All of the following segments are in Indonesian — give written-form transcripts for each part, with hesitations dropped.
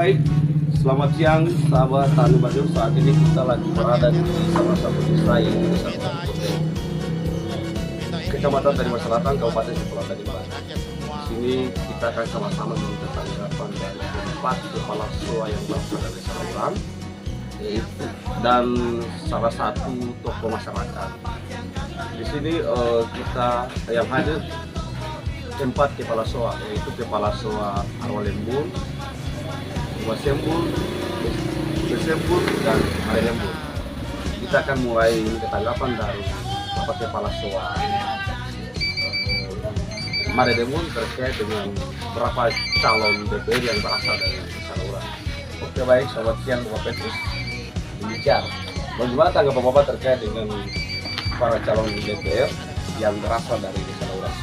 baik, selamat siang sahabat Tani Badur. Saat ini kita lagi berada di salah satu desa yang di Desa Batu, Kecamatan Tadimbar Selatan, Kabupaten Kepulauan Tadimbar. Di sini kita akan sama-sama meminta tanggapan dari 4 kepala SOA yang berasal dari Desa Laurang dan salah satu tokoh masyarakat. Di sini kita yang hadir 4 kepala SOA, yaitu Kepala SOA Arwalembur, Wasembur, Besembur, dan Arelembur. Kita akan mulai ketanggapan dari Bapak Kepala SOA Marelembur terkait dengan berapa calon DPR yang berasal dari Desa Laurang. Oke, baik, selamat siang Bapak Petrus. Bicara, bagaimana tanggapan Bapak terkait dengan para calon DPR yang berasal dari Desa Laurang?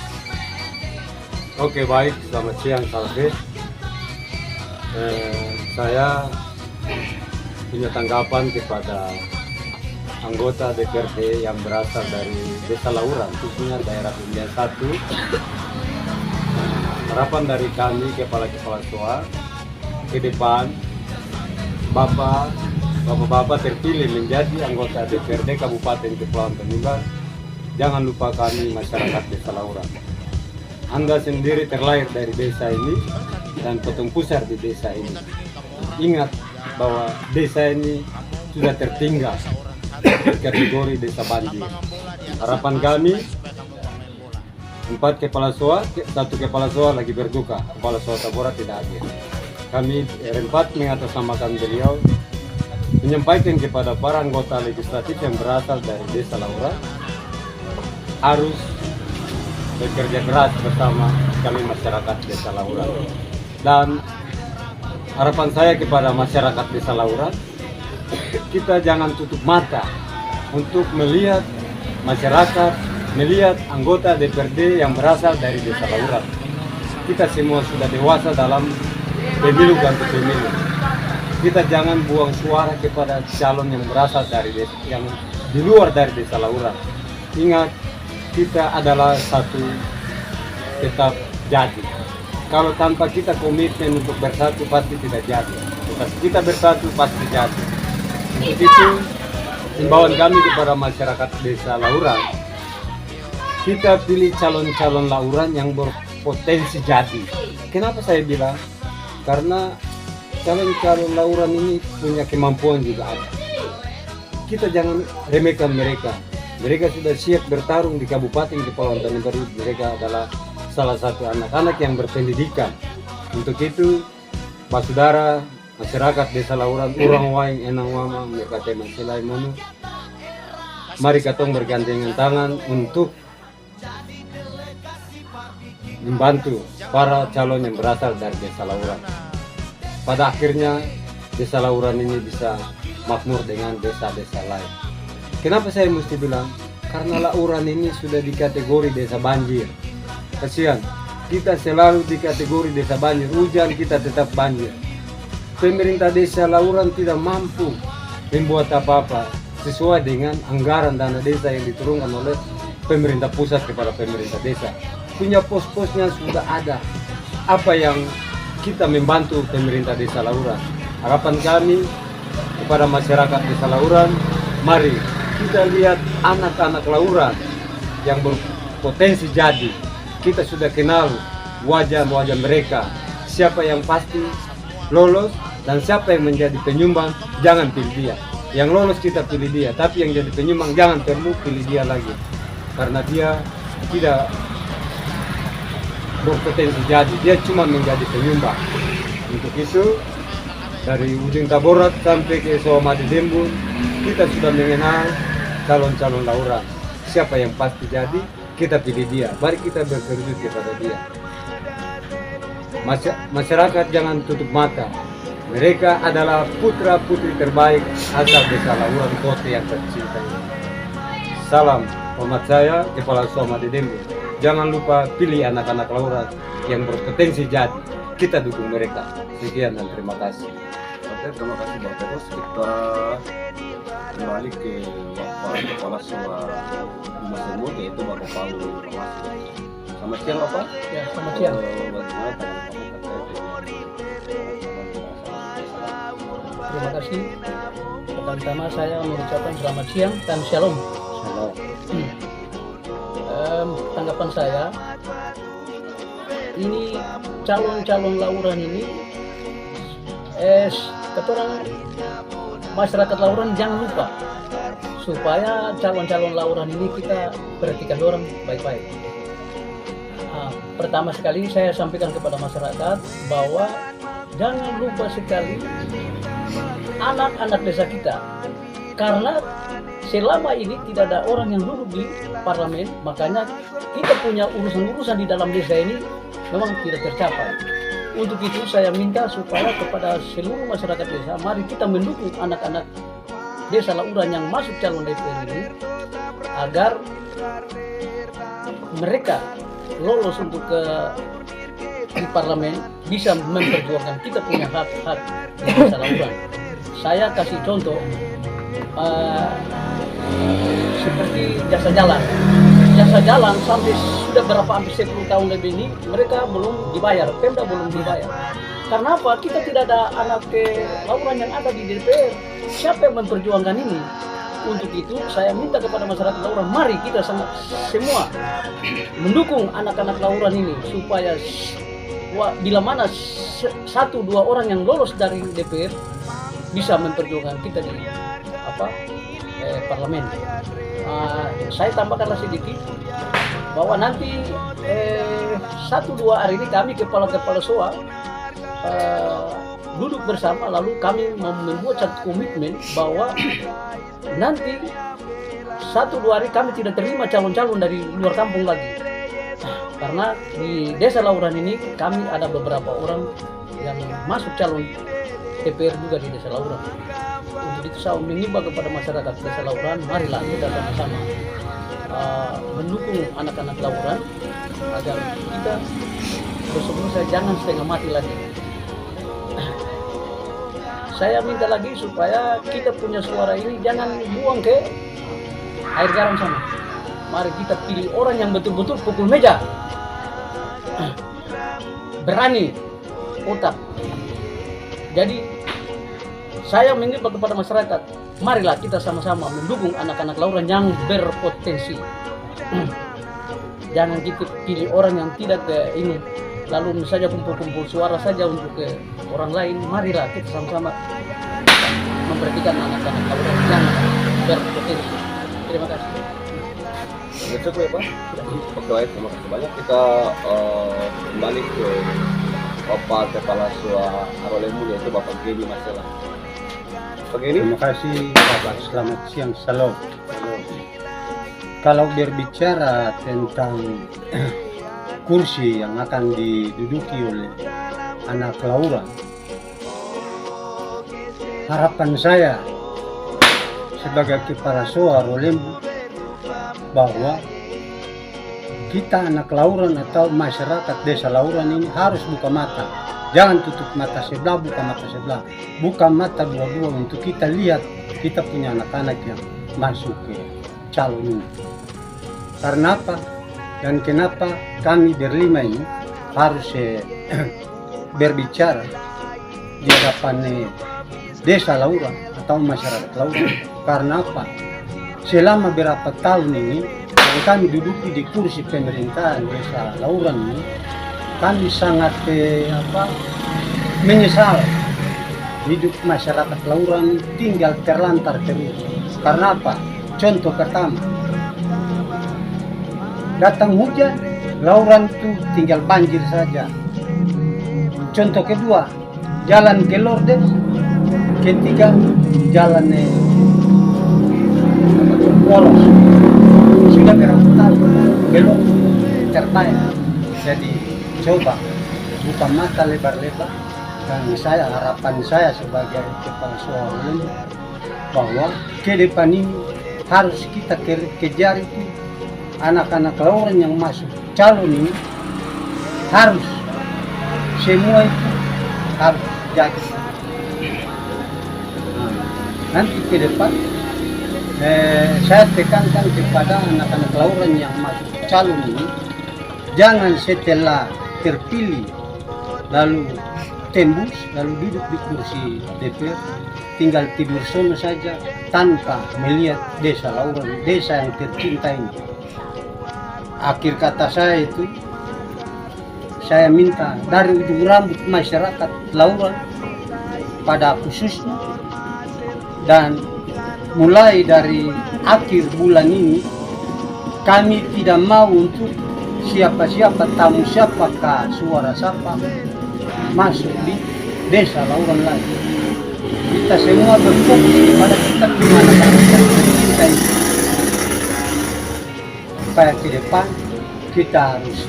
Oke, baik, selamat siang Salve. Saya punya tanggapan kepada anggota DPRD yang berasal dari Desa Laurang, khususnya daerah pemilihan 1. Harapan dari kami kepala-kepala SOA ke depan, Bapak-bapak terpilih menjadi anggota DPRD Kabupaten Kepulauan Tadimbar, jangan lupa kami masyarakat Desa Laurang. Anda sendiri terlahir dari desa ini dan potong pusar di desa ini. Ingat bahwa desa ini sudah tertinggal di kategori desa banjir. Harapan kami 4 kepala SOA, 1 kepala SOA lagi berduka, kepala SOA Tabora tidak hadir. Kami R4 mengatasnamakan beliau menyampaikan kepada para anggota legislatif yang berasal dari Desa Laurang harus bekerja keras bersama kami masyarakat Desa Laurang. Dan harapan saya kepada masyarakat Desa Laurang, kita jangan tutup mata untuk melihat masyarakat, melihat anggota DPRD yang berasal dari Desa Laurang. Kita semua sudah dewasa dalam pemilu ganti pemilu. Kita jangan buang suara kepada calon yang berasal dari desa, yang di luar dari Desa Laurang. Ingat, kita adalah satu tetap jadi. Kalau tanpa kita komitmen untuk bersatu pasti tidak jadi. Tetapi kita bersatu pasti jadi. Untuk itu, himbauan kami kepada masyarakat Desa Laurang, kita pilih calon-calon Laurang yang berpotensi jadi. Kenapa saya bilang? Karena calon-calon Laurang ini punya kemampuan juga ada. Kita jangan remehkan mereka. Mereka sudah siap bertarung di Kabupaten Kepulauan Tadimbar. Mereka adalah salah satu anak-anak yang berpendidikan. Untuk itu, Pak Saudara, masyarakat Desa Laurang, urang waing enang wama, mereka teman selai mono. Mari katong bergandengan tangan untuk membantu para calon yang berasal dari Desa Laurang. Pada akhirnya, Desa Laurang ini bisa makmur dengan desa-desa lain. Kenapa saya mesti bilang? Karena Laurang ini sudah di kategori desa banjir. Kasihan, kita selalu di kategori desa banjir. Hujan kita tetap banjir. Pemerintah Desa Laurang tidak mampu membuat apa-apa sesuai dengan anggaran dana desa yang diturunkan oleh pemerintah pusat kepada pemerintah desa. Punya pos-posnya sudah ada. Apa yang kita membantu pemerintah Desa Laurang? Harapan kami kepada masyarakat Desa Laurang, mari kita lihat anak-anak Laurang yang berpotensi jadi. Kita sudah kenal wajah-wajah mereka, siapa yang pasti lolos dan siapa yang menjadi penyumbang. Jangan pilih dia. Yang lolos kita pilih dia, tapi yang jadi penyumbang jangan perlu pilih dia lagi, karena dia tidak berpotensi jadi, dia cuma menjadi penyumbang. Untuk itu, dari ujung Taborat sampai ke SOA Marelembur, kita sudah mengenal calon-calon Laurang. Siapa yang pasti jadi, kita pilih dia. Mari kita berkerjut kepada dia. Masyarakat jangan tutup mata. Mereka adalah putra-putri terbaik asal Desa Laurang, kota yang tercinta ini. Salam hormat saya, Kepala SOA Marelembur. Jangan lupa pilih anak-anak Laurang yang berpotensi jadi. Kita dukung mereka. Sekian dan terima kasih. Oke, terima kasih Bapak Petrus. Kita kembali ke Bapak Kepala SOA Masembur, yaitu Bapak Paul Pamasi. Selamat siang Bapak. Ya, selamat siang. Bagaimana tanggapan Bapak terkait dengan Terima kasih. Pertama-tama saya mengucapkan selamat siang dan shalom. Tanggapan saya, ini calon-calon Lauran ini, ketorang masyarakat Lauran jangan lupa supaya calon-calon Lauran ini kita perhatikan orang baik-baik. Pertama sekali saya sampaikan kepada masyarakat bahwa jangan lupa sekali anak-anak desa kita, karena selama ini tidak ada orang yang duduk di parlemen, makanya kita punya urusan-urusan di dalam desa ini memang tidak tercapai. Untuk itu saya minta supaya kepada seluruh masyarakat desa, mari kita mendukung anak-anak desa Lauran yang masuk calon DPR ini agar mereka lolos untuk di parlemen, bisa memperjuangkan kita punya hak-hak di desa Lauran. Saya kasih contoh seperti jasa jalan sampai sudah berapa, hampir 10 tahun lebih ini mereka belum dibayar, Pemda belum dibayar. Karena apa? Kita tidak ada anak Lauran yang ada di DPR. Siapa yang memperjuangkan ini? Untuk itu saya minta kepada masyarakat Lauran, mari kita semua mendukung anak-anak Lauran ini supaya bila mana 1-2 orang yang lolos dari DPR bisa memperjuangkan kita di parlemen. Saya tambahkanlah sedikit bahwa nanti 1-2 hari ini kami kepala-kepala SOA duduk bersama, lalu kami membuat satu komitmen bahwa nanti 1-2 hari kami tidak terima calon-calon dari luar kampung lagi. Karena di desa Lauran ini kami ada beberapa orang yang masuk calon DPR juga di desa Lauran. Untuk itu saya mengimbau kepada masyarakat desa Lauran, marilah kita sama-sama mendukung anak-anak Lauran agar kita bersama jangan setengah mati lagi. Saya minta lagi supaya kita punya suara ini jangan buang ke air garam sana. Mari kita pilih orang yang betul-betul pukul meja, berani, otak. Jadi saya mengimbau kepada masyarakat, marilah kita sama-sama mendukung anak-anak Lauran yang berpotensi. Jangan kita pilih orang yang tidak ini, lalu saja kumpul-kumpul suara saja untuk orang lain. Marilah kita sama-sama memperhatikan anak-anak Lauran yang berpotensi. Terima kasih. Cukup ya Pak? Oke baik, terima kasih banyak. Kita kembali ke Bapak Kepala SOA Arolemu, yaitu Bapak Gedi Marcela. Terima kasih Bapak, selamat siang, salam. Kalau berbicara tentang kursi yang akan diduduki oleh anak Lauran, harapan saya sebagai Kepala SOA Arolemu bahwa kita anak Lauran atau masyarakat desa Lauran ini harus buka mata. Jangan tutup mata sebelah, buka mata sebelah. Buka mata dua-dua untuk kita lihat kita punya anak-anak yang masuk ke calon ini. Karena apa? Dan kenapa kami berlima ini harus berbicara di hadapan desa Lauran atau masyarakat Lauran. Karena apa? Selama berapa tahun ini yang kami duduki di kursi pemerintahan desa Lauran ini, kami sangat menyesal hidup masyarakat Lauran tinggal terlantar terus. Karena apa? Contoh pertama, datang hujan, Lauran itu tinggal banjir saja. Contoh kedua, jalan ke Lordes. Ketiga, jalan polos. Sudah berapa tahun belum tertayang. Jadi coba buka mata lebar-lebar, dan harapan saya sebagai Kepala SOA Arolemu bahwa ke depan ini harus kita kejar itu anak-anak Lauran yang masuk calon ini, harus semua itu harus jadi. Nanti ke depan saya tekankan kepada anak-anak Lauran yang masuk calon ini, jangan setelah terpilih lalu tembus lalu duduk di kursi DPR, tinggal tidur sono saja tanpa melihat desa Lauran, desa yang tercinta ini. Akhir kata saya itu, saya minta dari ujung rambut masyarakat Lauran pada khususnya, dan mulai dari akhir bulan ini kami tidak mau untuk siapa-siapa, tamu siapakah, suara siapa masuk di desa Lauran lagi. Kita semua berfokus kepada kita gimana kita mencintai, supaya ke depan kita harus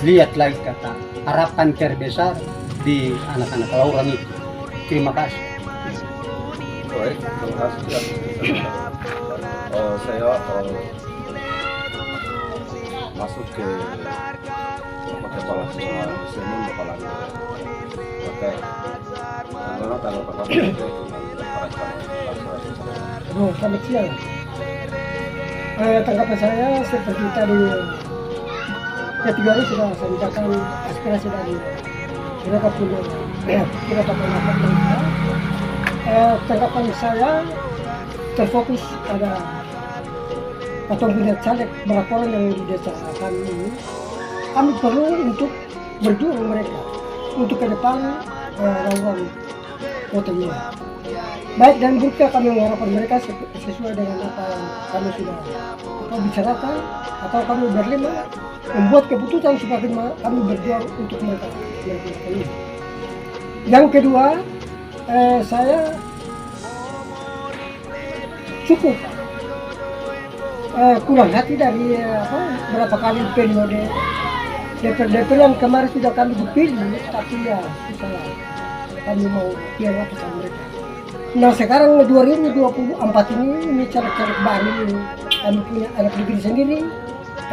lihat lagi kata harapan terbesar di anak-anak Lauran itu. Terima kasih. Baik, terima kasih atas kisahnya. Saya masuk ke kepala semen kepala pakai bagaimana tanggapan Bapak terkait dengan para calon Selamat siang. Tanggapan saya seperti tadi kategori sudah saya mintakan aspirasi dari beberapa pendapat mereka. Tanggapan saya terfokus pada atau punya caleg berapa orang yang di desa kami ini. Kami perlu untuk berjuang mereka untuk ke depan Lauran kota ini. Baik dan buruknya kami mengharapkan mereka sesuai dengan apa yang kami sudah bicarakan, atau kami berlima membuat keputusan supaya kami berjuang untuk mereka ini. Yang kedua, saya cukup kurang hati dari berapa kali periode DPR yang kemarin sudah kami dipilih, tapi ya susah kami mau biar waktu sama mereka. Nah sekarang 2024 ini caleg-caleg baru ini, kami punya anak negeri sendiri,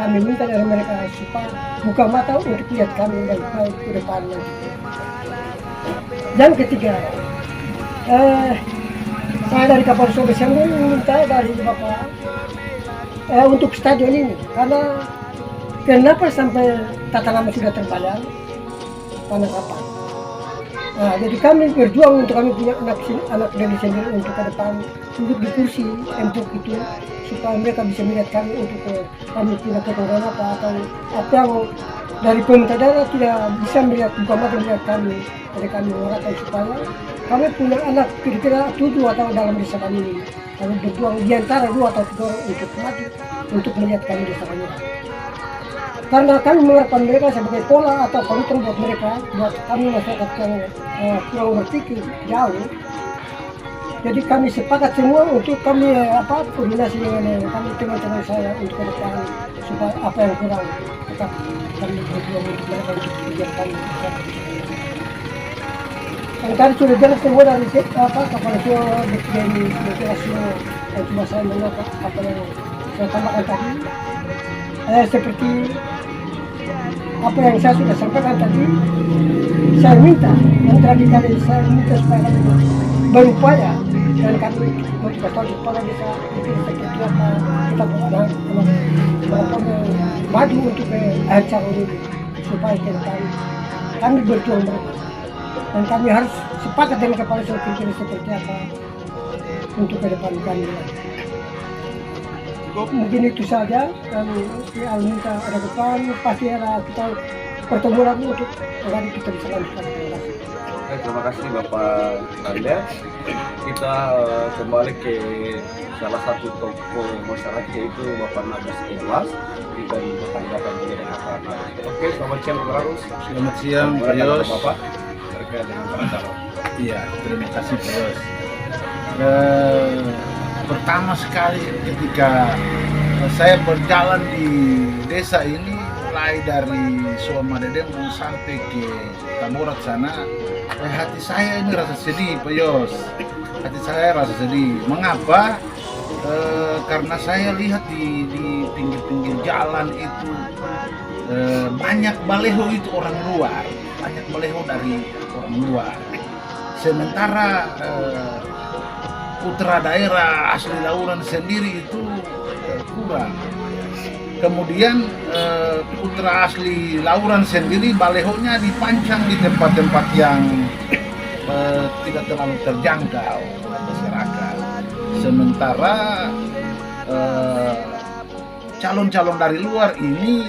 kami minta dari mereka supaya buka mata untuk lihat kami dan baik ke depan nanti. Yang ketiga, saya dari Kapolres Obesanggung minta dari Bapak untuk stadion ini, karena kenapa sampai tata lama sudah terbayar, karena kapan? Nah, jadi kami berjuang untuk kami punya anak dari sendiri untuk ke depan, duduk di kursi empuk itu, supaya mereka bisa melihat kami untuk kami tidak kekurangan apa atau apa yang dari pemerintah daerah tidak bisa melihat, bukan mata melihat kami. Jadi kami mengharapkan supaya kami punya anak kira-kira 7 atau dalam desa kami ini. Kami berjuang di antara 2 atau 3 orang untuk maju untuk melihat kami desa kami. Karena kami mengharapkan mereka sebagai pola atau komitmen buat mereka, buat kami masyarakat yang kurang berpikir jauh. Jadi kami sepakat semua untuk kami koordinasi dengan kami teman-teman saya untuk ke depan, supaya apa yang kurang tetap kami berjuang untuk mereka untuk tujuan kami. Yang tadi sudah jelas semua dari kepala tua dari semua, dan cuma saya menolak apa yang saya tambahkan tadi. Seperti apa yang saya sudah sampaikan tadi, saya minta yang tadi kali saya minta supaya kami berupaya dan kami untuk kepala desa itu seperti apa kita maju untuk ke acara ini supaya ke depan kami berjuang mereka, dan kami harus sepakat dengan kepala desa seperti apa untuk ke depan kami. Mungkin itu saja, kami minta ada depan pasti ada kita pertemuan lagi untuk agar kita bisa lanjutkan. Terima kasih Bapak Anda. Kita kembali ke salah satu tokoh masyarakat, yaitu Bapak Nabis Ikhlas. Kita bertanggapan juga dengan Bapak Nabis. Oke, selamat siang Bapak Nabis. Selamat siang Pak Yos. Bapak terkait dengan para calon. Iya, terima kasih Pak Yos. Pertama sekali ketika saya berjalan di desa ini, mulai dari Suamadedeng sampai ke Tamorat sana, hati saya ini rasa sedih Pak Yos. Hati saya rasa sedih. Mengapa? Karena saya lihat di pinggir-pinggir jalan itu banyak baleho itu orang luar, banyak baleho dari orang luar. Sementara putra daerah asli Lauran sendiri itu kurang. Kemudian putra asli Lauran sendiri balehonya dipancang di tempat-tempat yang tidak terlalu terjangkau oleh masyarakat. Sementara calon-calon dari luar ini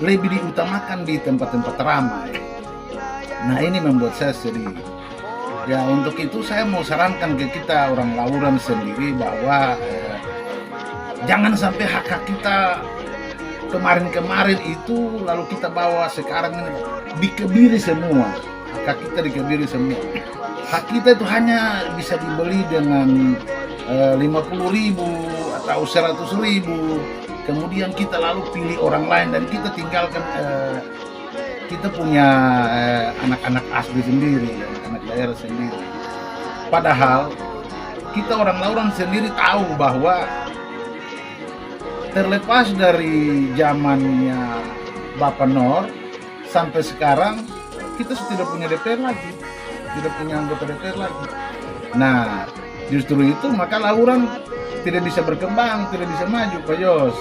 lebih diutamakan di tempat-tempat ramai. Nah, ini membuat saya sedih. Ya, untuk itu saya mau sarankan ke kita orang Lauran sendiri bahwa jangan sampai hak-hak kita kemarin-kemarin itu lalu kita bawa sekarang ini dikebiri semua. Hak kita dikebiri semua. Hak kita itu hanya bisa dibeli dengan 50.000 atau 100.000. Kemudian kita lalu pilih orang lain dan kita tinggalkan kita punya anak-anak asli sendiri, anak daerah sendiri. Padahal kita orang Lauran sendiri tahu bahwa terlepas dari zamannya Bapak Nor sampai sekarang kita tidak punya DPR lagi, tidak punya anggota DPR lagi. Nah, justru itu maka Lauran tidak bisa berkembang, tidak bisa maju, Pak Yos.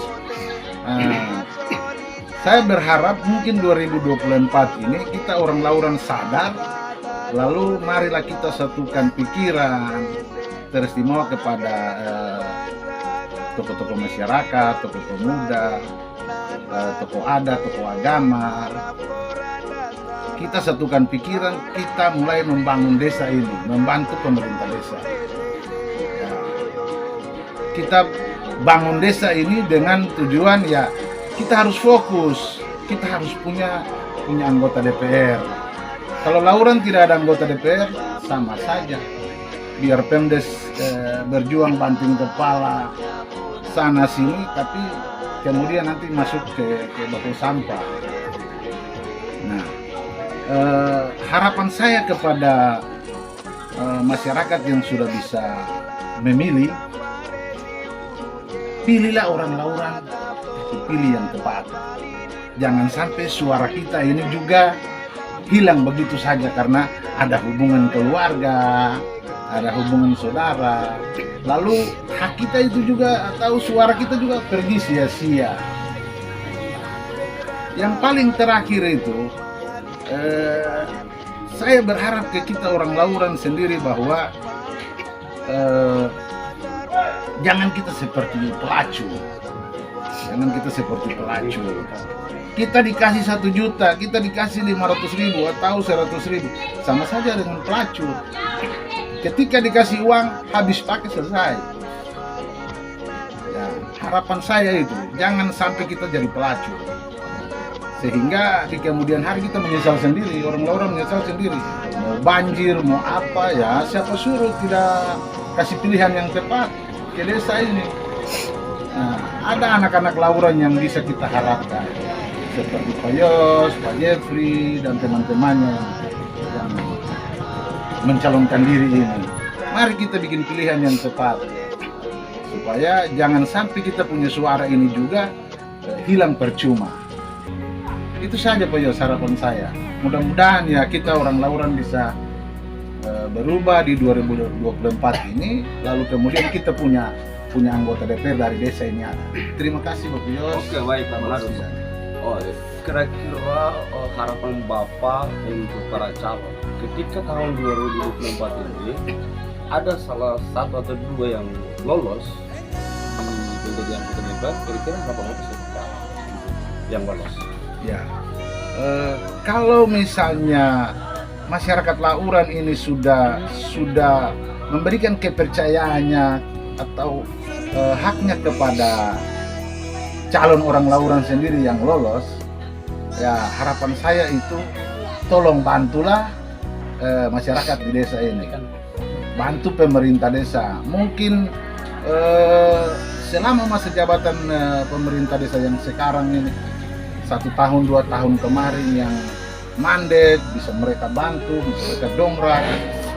Saya berharap mungkin 2024 ini kita orang Lauran sadar, lalu marilah kita satukan pikiran, teristimewa kepada tokoh-tokoh masyarakat, tokoh pemuda, tokoh adat, tokoh agama. Kita satukan pikiran, kita mulai membangun desa ini, membantu pemerintah desa. Kita bangun desa ini dengan tujuan ya kita harus fokus, kita harus punya anggota DPR. Kalau Lauran tidak ada anggota DPR, sama saja. Biar Pemdes berjuang banting kepala sana sini, tapi kemudian nanti masuk ke batu sampah. Nah, harapan saya kepada masyarakat yang sudah bisa memilih, pilihlah orang Lauran, pilih yang tepat. Jangan sampai suara kita ini juga hilang begitu saja karena ada hubungan keluarga, ada hubungan saudara. Lalu hak kita itu juga atau suara kita juga pergi sia-sia. Yang paling terakhir itu, saya berharap ke kita orang Lauran sendiri bahwa jangan kita seperti pelacur. Jangan kita seperti pelacur. Kita dikasih 1 juta, kita dikasih 500.000 atau 100.000, sama saja dengan pelacur. Ketika dikasih uang, habis pakai selesai. Ya, harapan saya itu, jangan sampai kita jadi pelacur. Sehingga di kemudian hari kita menyesal sendiri, orang Lauran menyesal sendiri. Mau banjir, mau apa ya, siapa suruh tidak kasih pilihan yang tepat ke desa ini. Nah, ada anak-anak Lauran yang bisa kita harapkan seperti Pak Yos, Pak Jeffrey dan teman-temannya yang mencalonkan diri ini. Mari kita bikin pilihan yang tepat supaya jangan sampai kita punya suara ini juga hilang percuma. Itu saja Pak Yos harapan saya. Mudah-mudahan ya kita orang Lauran bisa berubah di 2024 ini, lalu kemudian kita punya anggota DPR dari desa ini ada. Terima kasih Bapak Yos. Oke, baik Pak Manado. Oh, kira-kira harapan Bapak untuk para calon ketika tahun 2024 ini ada salah satu atau 2 yang lolos di menjadi anggota DPR, kira-kira berapa persen yang lolos? Ya, kalau misalnya masyarakat Lauran ini sudah memberikan kepercayaannya atau haknya kepada calon orang Lauran sendiri yang lolos, ya harapan saya itu tolong bantulah masyarakat di desa ini, bantu pemerintah desa. Mungkin selama masa jabatan pemerintah desa yang sekarang ini 1 tahun 2 tahun kemarin yang mandat, bisa mereka bantu, bisa mereka dongkrak,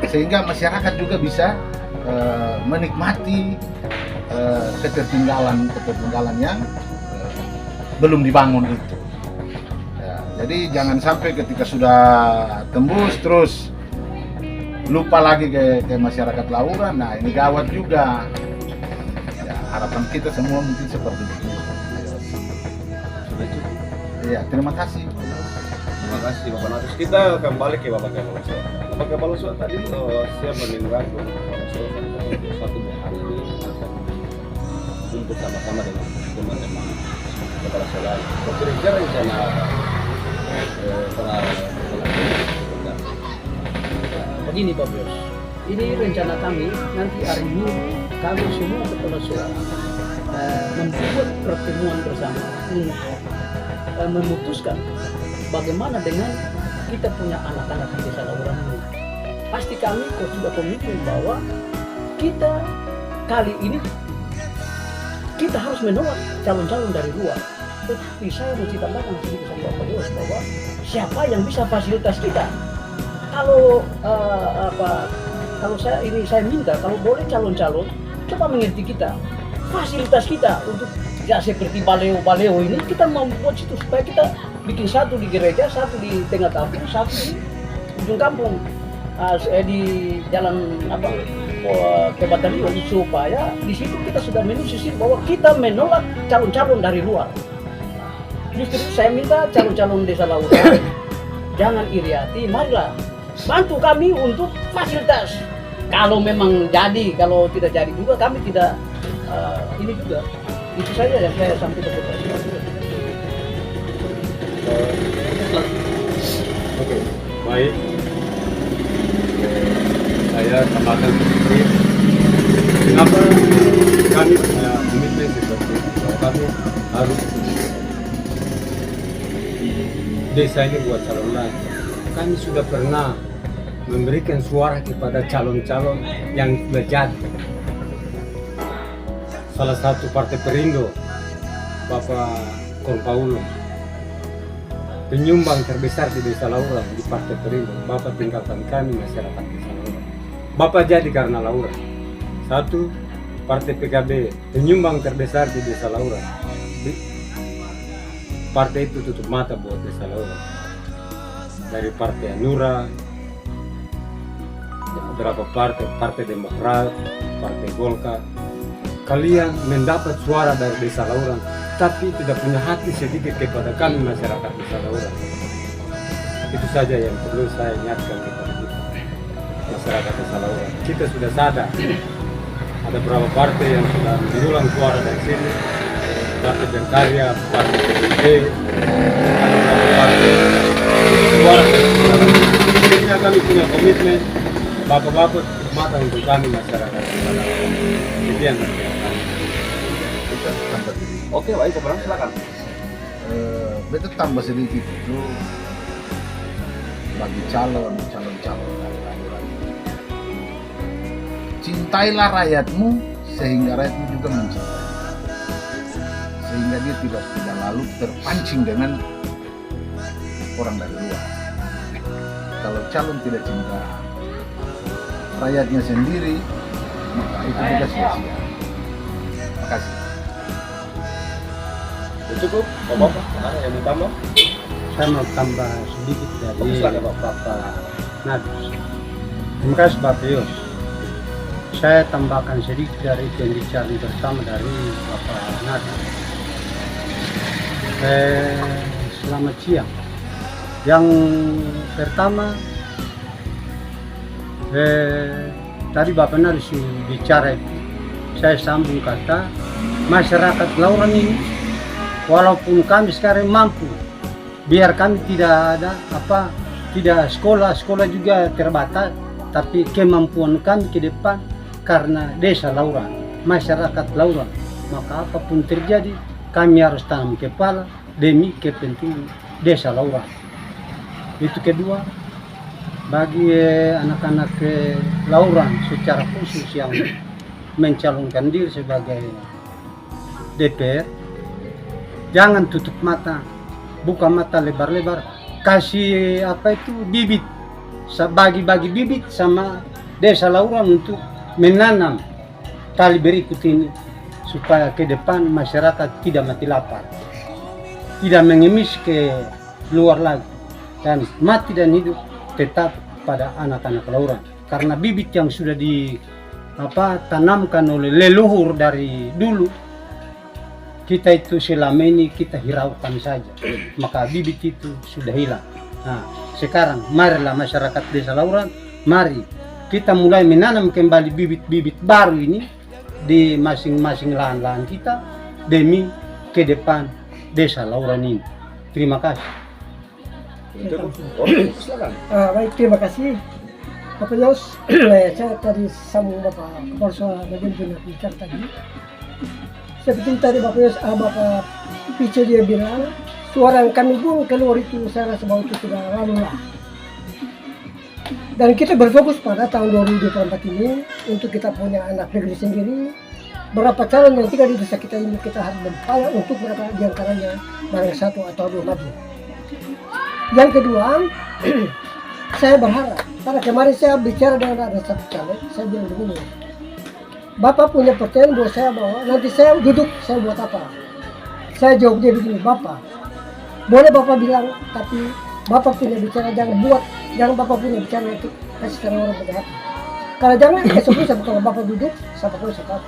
sehingga masyarakat juga bisa menikmati ketertinggalan yang belum dibangun itu. Ya, jadi jangan sampai ketika sudah tembus terus lupa lagi ke masyarakat Lauran. Nah, ini gawat juga. Ya, harapan kita semua mungkin seperti itu. Iya, terima kasih. Terima kasih Bapak Natus. Kita kembali ke Bapak Kepala Suara. Bapak Kepala Suara tadi saya mendengar Bapak Kepala Suara suatu hari ini akan kumpul sama-sama dengan teman-teman Kepala Suara. Kira-kira rencana Begini Pak Bos, ini rencana kami nanti hari Minggu kami semua Kepala Suara membuat pertemuan bersama untuk memutuskan bagaimana dengan kita punya anak-anak di desa Lauran ini. Pasti kami sudah komitmen bahwa kita kali ini kita harus menolak calon-calon dari luar. Tetapi saya mesti tambahkan sedikit sama Bapak Bos bahwa siapa yang bisa fasilitas kita. Kalau saya minta kalau boleh calon-calon coba mengerti kita, fasilitas kita untuk ya seperti baleo ini kita membuat situ supaya kita bikin satu di gereja, satu di tengah kampung, satu di ujung kampung, di jalan ke batalion, supaya di situ kita sudah menulis bahwa kita menolak calon-calon dari luar. Justru saya minta calon-calon desa Lauran jangan iri hati, marilah bantu kami untuk fasilitas. Kalau memang jadi, kalau tidak jadi juga kami tidak ini juga. Itu saja yang saya sampaikan kepada Bapak. Oke, baik. Saya tambahkan sedikit. Kenapa kami punya komitmen seperti itu? Bahwa kami harus desa ini buat calon lagi. Kami sudah pernah memberikan suara kepada calon-calon yang sudah jadi. Salah satu partai Perindo, Bapak Kon Paulo, penyumbang terbesar di desa Lauran di partai Perindo. Bapak tinggalkan kami masyarakat desa Lauran. Bapak jadi karena Lauran. Satu, partai PKB, penyumbang terbesar di desa Lauran. Partai itu tutup mata buat desa Lauran. Dari partai Anura, beberapa partai Demokrat, partai Golkar. Kalian mendapat suara dari desa Lauran, tapi tidak punya hati sedikit kepada kami masyarakat desa Lauran. Itu saja yang perlu saya ingatkan kepada kita, masyarakat desa Lauran. Kita sudah sadar, ada beberapa partai yang sudah mendulang suara dari sini, partai Berkarya, partai PDIP, ada beberapa partai suara dari sini. Kami punya komitmen, bapak-bapak mata untuk kami masyarakat desa Lauran. Sekian. Oke, baik Bapak Natus, silakan. Betul tambah sedikit itu bagi calon-calon dari Lauran. Cintailah rakyatmu sehingga rakyatmu juga mencintai. Sehingga dia tidak lalu terpancing dengan orang dari luar. Kalau calon tidak cinta rakyatnya sendiri, maka itu juga sia-sia. Terima kasih. Cukup, Bapak, ada yang mau tambah? Saya mau tambah sedikit dari Silakan, Bapak Natus. Terima kasih Bapak Yos. Saya tambahkan sedikit dari pembicaraan pertama dari Bapak Natus. Selamat siang. Yang pertama, tadi Bapak Natus bicara, saya sambung kata masyarakat Lauran ini, walaupun kami sekarang mampu, biar kami tidak ada tidak sekolah juga terbatas, tapi kemampuan kami ke depan karena desa Lauran, masyarakat Lauran, maka apapun terjadi kami harus tanam kepala demi kepentingan desa Lauran. Itu kedua, bagi anak-anak Lauran secara khusus yang mencalonkan diri sebagai DPR, jangan tutup mata, buka mata lebar-lebar, kasih bibit, bagi-bagi bibit sama desa Lauran untuk menanam kali berikut ini supaya ke depan masyarakat tidak mati lapar, tidak mengemis ke luar lagi, dan mati dan hidup tetap pada anak-anak Lauran. Karena bibit yang sudah ditanamkan oleh leluhur dari dulu, kita itu selama ini kita hiraukan saja, maka bibit itu sudah hilang. Nah, sekarang marilah masyarakat Desa Lauran, mari kita mulai menanam kembali bibit-bibit baru ini di masing-masing lahan-lahan kita demi ke depan Desa Lauran ini. Terima kasih. Silakan. Baik, terima kasih Bapak Yos. Saya tadi sambung Bapak Kepala Suara bagian benar bicara tadi. Seperti tadi Bapak Yos, Bapak Pice dia bilang, suara yang kami buang keluar itu saya rasa bahwa itu sudah lalu lah. Dan kita berfokus pada tahun 2024 ini untuk kita punya anak negeri sendiri. Berapa calon yang tinggal di desa kita ini kita harus berupaya untuk berapa diantaranya barang satu atau dua maju. Yang kedua, saya berharap, karena kemarin saya bicara dengan ada satu caleg, saya bilang begini, Bapak punya pertanyaan buat saya bahwa nanti saya duduk, saya buat apa? Saya jawab dia begini, Bapak, boleh Bapak bilang, tapi Bapak punya bicara jangan Bapak punya bicara itu kasih karena orang berhati. Kalau jangan, esok kalau Bapak duduk, saya pakai sekat.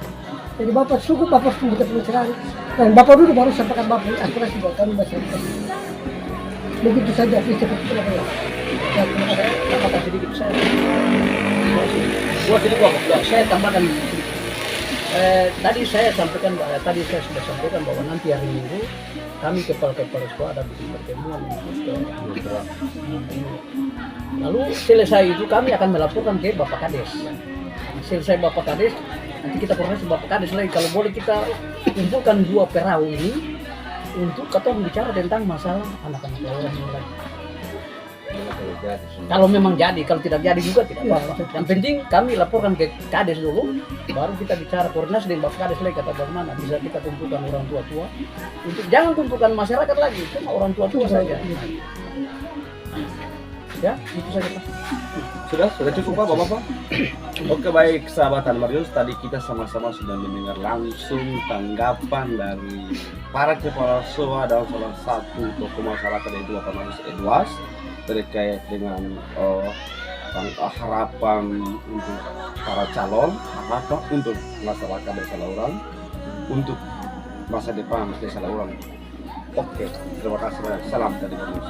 Jadi Bapak cukup Bapak punya pembicaraan, dan Bapak duduk baru sampaikan Bapak aspirasi buat kami masyarakat. Begitu saja, seperti itu Bapak ya. Dan Tambahkan sedikit saya. Saya tambahkan sedikit. Tadi saya sampaikan, tadi saya sudah sampaikan bahwa nanti hari Minggu kami kepala-kepala sekolah ada bikin pertemuan untuk lalu selesai itu kami akan melaporkan ke Bapak Kades. Selesai Bapak Kades, nanti kita koordinasi Bapak Kades lagi. Kalau boleh kita kumpulkan dua perahu ini untuk kita bicara tentang masalah anak-anak Lauran ini lagi. Kalau memang jadi, kalau tidak jadi juga tidak apa-apa. Yang penting kami laporkan ke Kades dulu, baru kita bicara koordinasi dengan Bapak Kades lagi kata bagaimana bisa kita kumpulkan orang tua-tua untuk jangan kumpulkan masyarakat lagi, cuma orang tua-tua saja. Ya, itu saja Pak. Sudah cukup Pak, Bapak? Oke, baik sahabat Anmarius, tadi kita sama-sama sudah mendengar langsung tanggapan dari para kepala SOA dan salah satu tokoh masyarakat yaitu Bapak Marius Edwas terkait dengan harapan untuk para calon, harapan untuk masyarakat Desa Lauran, untuk masa depan Desa Lauran. Oke, terima kasih banyak. Salam dari Marius.